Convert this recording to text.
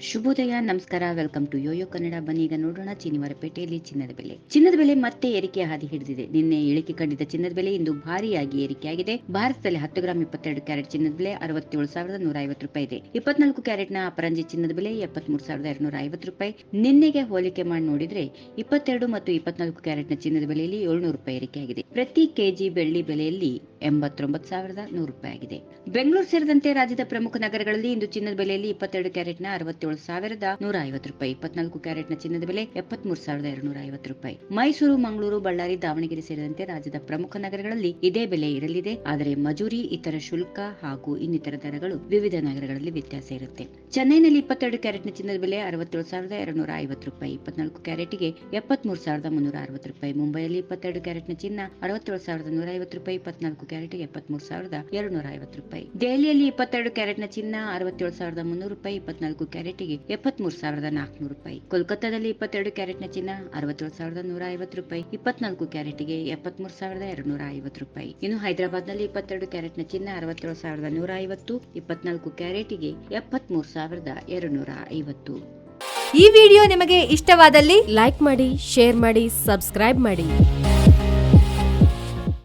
ಶುಭೋದಯ, ನಮಸ್ಕಾರ, welcome to Yoyo Kannada. ಬನ್ನಿ ಈಗ ನೋಡೋಣ ಚಿನಿವಾರಪೇಟೆಯಲ್ಲಿ ಚಿನ್ನದ ಬೆಲೆ ಮತ್ತೆ ಏರಿಕೆ ಹಾದಿ ಹಿಡಿದಿದೆ. ನಿನ್ನೆ ಇಳಿಕೆ ಕಂಡಿದ್ದ ಚಿನ್ನದ ಬೆಲೆ ಇಂದು ಭಾರಿಯಾಗಿ ಏರಿಕೆಯಾಗಿದೆ. ಭಾರತದಲ್ಲಿ 10 ಗ್ರಾಂ 22 ಕ್ಯಾರೆಟ್ ಚಿನ್ನದ ಬೆಲೆ 67,150 ರೂಪಾಯಿ ಇದೆ. 24 ಕ್ಯಾರೆಟ್ನ ಅಪರಂಜಿ ಚಿನ್ನದ ಬೆಲೆ 73,250 ರೂಪಾಯಿ. ನಿನ್ನೆಗೆ ಹೋಲಿಕೆ ಮಾಡಿ ನೋಡಿದ್ರೆ 22 ಮತ್ತು 24 ಕ್ಯಾರೆಟ್ನ ಚಿನ್ನದ ಬೆಲೆಯಲ್ಲಿ 700 ರೂಪಾಯಿ ಏರಿಕೆಯಾಗಿದೆ. ಪ್ರತಿ ಕೆಜಿ ಬೆಳ್ಳಿ ಬೆಲೆಯಲ್ಲಿ 89,100 ರೂಪಾಯಿ ಆಗಿದೆ. ಬೆಂಗಳೂರು ಸೇರಿದಂತೆ ರಾಜ್ಯದ ಪ್ರಮುಖ ನಗರಗಳಲ್ಲಿ ಇಂದು ಚಿನ್ನದ ಬೆಲೆಯಲ್ಲಿ 22 ಕ್ಯಾರೆಟ್ನ 67,150 ರೂಪಾಯಿ, 24 ಕ್ಯಾರೆಟ್ನ ಚಿನ್ನದ ಬೆಲೆ 73,250 ರೂಪಾಯಿ. ಮೈಸೂರು, ಮಂಗಳೂರು, ಬಳ್ಳಾರಿ, ದಾವಣಗೆರೆ ಸೇರಿದಂತೆ ರಾಜ್ಯದ ಪ್ರಮುಖ ನಗರಗಳಲ್ಲಿ ಇದೇ ಬೆಲೆ ಇರಲಿದೆ. ಆದರೆ ಮಜೂರಿ, ಇತರ ಶುಲ್ಕ ಹಾಗೂ ಇನ್ನಿತರ ದರಗಳು ವಿವಿಧ ನಗರಗಳಲ್ಲಿ ವ್ಯತ್ಯಾಸ ಇರುತ್ತೆ. ಚೆನ್ನೈನಲ್ಲಿ 22 ಕ್ಯಾರೆಟ್ನ ಚಿನ್ನದ ಬೆಲೆ 67,250 ರೂಪಾಯಿ, 24 ಕ್ಯಾರೆಟ್ಗೆ 73,360 ರೂಪಾಯಿ. ಮುಂಬೈಯಲ್ಲಿ 22 ಕ್ಯಾರೆಟ್ನ ಚಿನ್ನ 67,150 ರೂಪಾಯಿ, 24 ಕ್ಯಾರೆಟ್ಗೆ 73,250 ರೂಪಾಯಿ. ದೆಹಲಿಯಲ್ಲಿ 22 ಕ್ಯಾರೆಟ್ನ ಚಿನ್ನ 67,300 ರೂಪಾಯಿ, 24 ಕ್ಯಾರೆಟ್ಗೆ 73,400 ರೂಪಾಯಿ. ಕೋಲ್ಕತ್ತಾದಲ್ಲಿ 22 ಕ್ಯಾರೆಟ್ನ ಚಿನ್ನ 67,150 ರೂಪಾಯಿ, 24 ಕ್ಯಾರೆಟ್ಗೆ 73,250 ರೂಪಾಯಿ. ಇನ್ನು ಹೈದರಾಬಾದ್ನಲ್ಲಿ 22 ಕ್ಯಾರೆಟ್ನ ಚಿನ್ನ 67,150, 24 ಕ್ಯಾರೆಟ್ಗೆ 73,250. ಈ ವಿಡಿಯೋ ನಿಮಗೆ ಇಷ್ಟವಾದಲ್ಲಿ ಲೈಕ್ ಮಾಡಿ, ಶೇರ್ ಮಾಡಿ, ಸಬ್ಸ್ಕ್ರೈಬ್ ಮಾಡಿ.